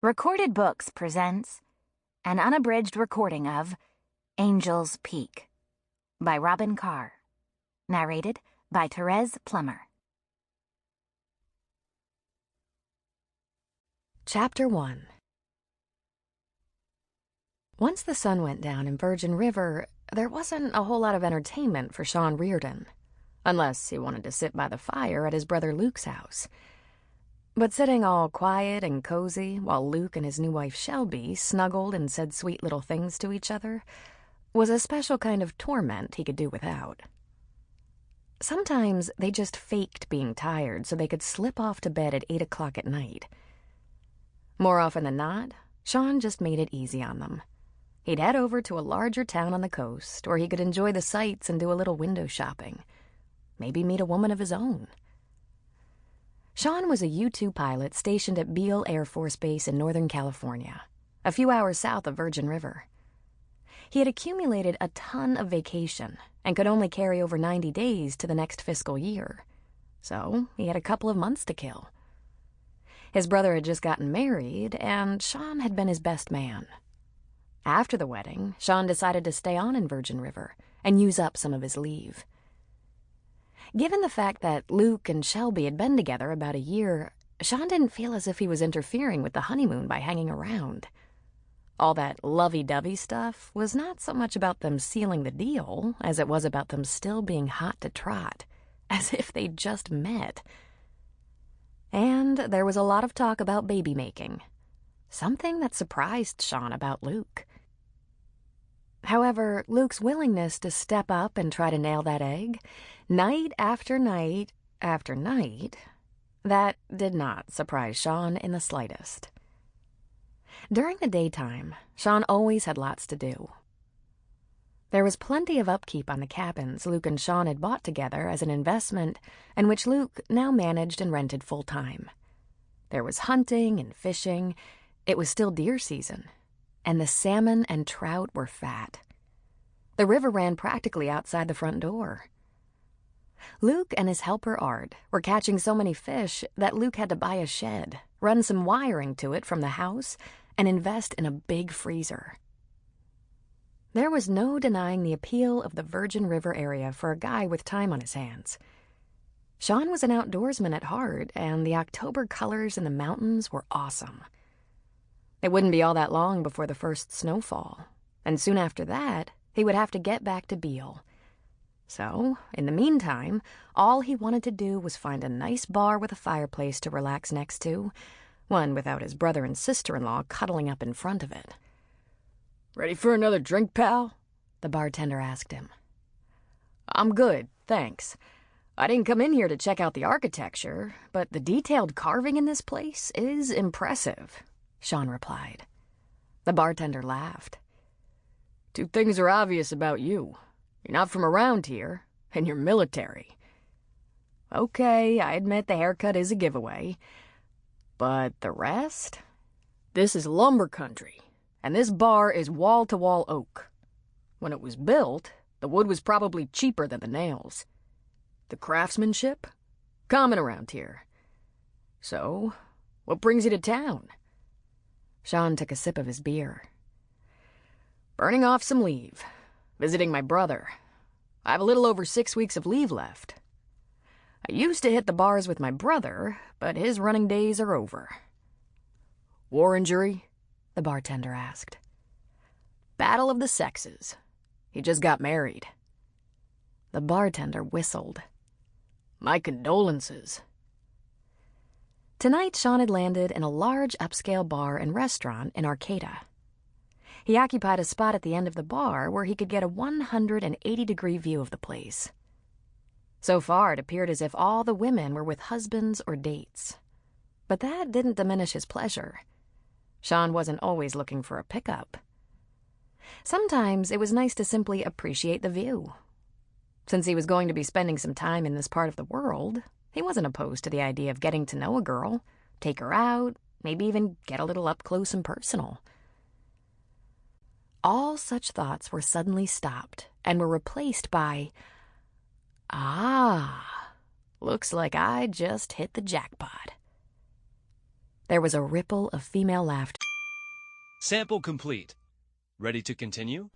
Recorded Books presents an unabridged recording of Angel's Peak by Robyn Carr, narrated by Thérèse Plummer. Chapter 1. Once the sun went down in Virgin River, there wasn't a whole lot of entertainment for Sean Reardon, unless he wanted to sit by the fire at his brother Luke's house. But sitting all quiet and cozy while Luke and his new wife Shelby snuggled and said sweet little things to each other was a special kind of torment he could do without. Sometimes they just faked being tired so they could slip off to bed at 8 o'clock at night. More often than not, Sean just made it easy on them. He'd head over to a larger town on the coast where he could enjoy the sights and do a little window shopping. Maybe meet a woman of his own. Sean was a U-2 pilot stationed at Beale Air Force Base in Northern California, a few hours south of Virgin River. He had accumulated a ton of vacation and could only carry over 90 days to the next fiscal year, so he had a couple of months to kill. His brother had just gotten married, and Sean had been his best man. After the wedding, Sean decided to stay on in Virgin River and use up some of his leave. Given the fact that Luke and Shelby had been together about a year, Sean didn't feel as if he was interfering with the honeymoon by hanging around. All that lovey-dovey stuff was not so much about them sealing the deal as it was about them still being hot to trot, as if they'd just met. And there was a lot of talk about baby-making, something that surprised Sean about Luke. However, Luke's willingness to step up and try to nail that egg, night after night after night, that did not surprise Sean in the slightest. During the daytime, Sean always had lots to do. There was plenty of upkeep on the cabins Luke and Sean had bought together as an investment, and which Luke now managed and rented full-time. There was hunting and fishing. It was still deer season, and the salmon and trout were fat. The river ran practically outside the front door. Luke and his helper Art were catching so many fish that Luke had to buy a shed, run some wiring to it from the house, and invest in a big freezer. There was no denying the appeal of the Virgin River area for a guy with time on his hands. Sean was an outdoorsman at heart, and the October colors in the mountains were awesome. It wouldn't be all that long before the first snowfall, and soon after that, he would have to get back to Beale. So, in the meantime, all he wanted to do was find a nice bar with a fireplace to relax next to, one without his brother and sister-in-law cuddling up in front of it. "Ready for another drink, pal?" the bartender asked him. "I'm good, thanks. I didn't come in here to check out the architecture, but the detailed carving in this place is impressive," Sean replied. The bartender laughed. "Two things are obvious about you. You're not from around here, and you're military. Okay, I admit the haircut is a giveaway. But the rest? This is lumber country, and this bar is wall-to-wall oak. When it was built, the wood was probably cheaper than the nails. The craftsmanship? Common around here. So, what brings you to town?" Sean took a sip of his beer. "Burning off some leave. Visiting my brother. I have a little over 6 weeks of leave left. I used to hit the bars with my brother, but his running days are over." "War injury?" the bartender asked. "Battle of the sexes. He just got married." The bartender whistled. "My condolences." Tonight, Sean had landed in a large upscale bar and restaurant in Arcata. He occupied a spot at the end of the bar where he could get a 180-degree view of the place. So far, it appeared as if all the women were with husbands or dates. But that didn't diminish his pleasure. Sean wasn't always looking for a pickup. Sometimes it was nice to simply appreciate the view. Since he was going to be spending some time in this part of the world, he wasn't opposed to the idea of getting to know a girl, take her out, maybe even get a little up close and personal. All such thoughts were suddenly stopped and were replaced by, "Ah, looks like I just hit the jackpot." There was a ripple of female laughter. Sample complete. Ready to continue?